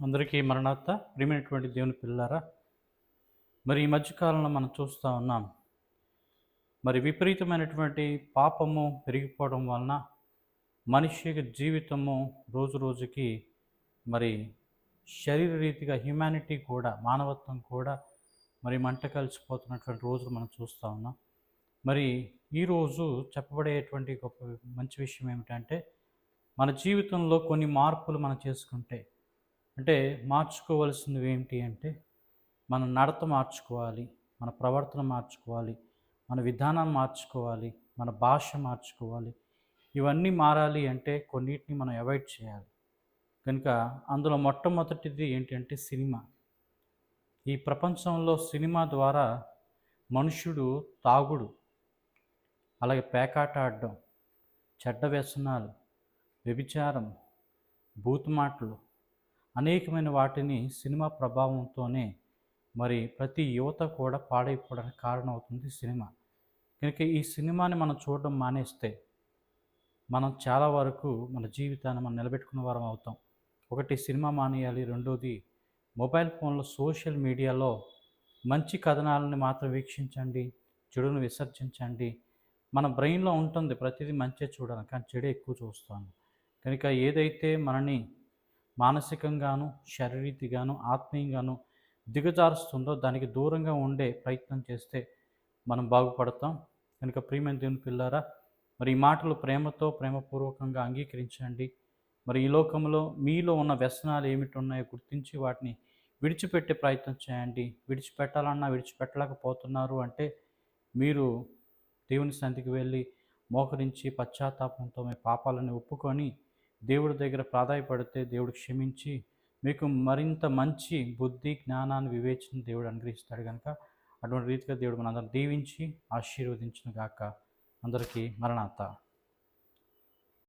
అందరికీ మరణాత ప్రియమైనటువంటి దేవుని పిల్లారా, మరి ఈ మధ్యకాలంలో మనం చూస్తూ ఉన్నాం. మరి విపరీతమైనటువంటి పాపము పెరిగిపోవడం వలన మనిషి యొక్క జీవితము రోజు రోజుకి మరి శరీర రీతిగా హ్యుమానిటీ కూడా, మానవత్వం కూడా మరి మంట కలిసిపోతున్నటువంటి రోజులు మనం చూస్తూ ఉన్నాం. మరి ఈరోజు చెప్పబడేటువంటి గొప్ప మంచి విషయం ఏమిటంటే, మన జీవితంలో కొన్ని మార్పులు మనం చేసుకుంటే, అంటే మార్చుకోవాల్సినవి ఏంటి అంటే, మన నడత మార్చుకోవాలి, మన ప్రవర్తన మార్చుకోవాలి, మన విధానం మార్చుకోవాలి, మన భాష మార్చుకోవాలి. ఇవన్నీ మారాలి అంటే కొన్నిటిని మనం అవాయిడ్ చేయాలి. కనుక అందులో మొట్టమొదటిది ఏంటంటే సినిమా. ఈ ప్రపంచంలో సినిమా ద్వారా మనుష్యుడు తాగుడు, అలాగే పేకాట ఆడడం, చెడ్డ వ్యసనాలు, వ్యభిచారం, బూతు మాటలు, అనేకమైన వాటిని సినిమా ప్రభావంతోనే మరి ప్రతి యువత కూడా పాడైపోవడానికి కారణం అవుతుంది సినిమా. కనుక ఈ సినిమాని మనం చూడడం మానేస్తే మనం చాలా వరకు మన జీవితాన్ని మనం నిలబెట్టుకున్న వారం అవుతాం. ఒకటి సినిమా మానేయాలి, రెండోది మొబైల్ ఫోన్లో సోషల్ మీడియాలో మంచి కథనాలను మాత్రం వీక్షించండి, చెడును విసర్జించండి. మన బ్రెయిన్లో ఉంటుంది ప్రతిదీ మంచే చూడాలి, కానీ చెడే ఎక్కువ చూస్తాను. కనుక ఏదైతే మనని మానసికంగాను, శారీరకంగాను, ఆత్మీయంగాను దిగజారుస్తుందో దానికి దూరంగా ఉండే ప్రయత్నం చేస్తే మనం బాగుపడతాం. కనుక ప్రియమైన దేవుని పిల్లారా, మరి ఈ మాటలు ప్రేమతో ప్రేమపూర్వకంగా అంగీకరించండి. మరి ఈ లోకంలో మీలో ఉన్న వ్యసనాలు ఏమిటి ఉన్నాయో గుర్తించి వాటిని విడిచిపెట్టే ప్రయత్నం చేయండి. విడిచిపెట్టాలన్నా విడిచిపెట్టలేకపోతున్నారు అంటే మీరు దేవుని సన్నిధికి వెళ్ళి మోకరించి పశ్చాత్తాపంతో మీ పాపాలను ఒప్పుకొని దేవుడి దగ్గర ప్రాధాయపడితే దేవుడు క్షమించి మీకు మరింత మంచి బుద్ధి, జ్ఞానాన్ని, వివేచన దేవుడు అనుగ్రహిస్తాడు. కనుక అటువంటి రీతిగా దేవుడు మనందరం దీవించి ఆశీర్వదించును గాక. అందరికీ మరణాత.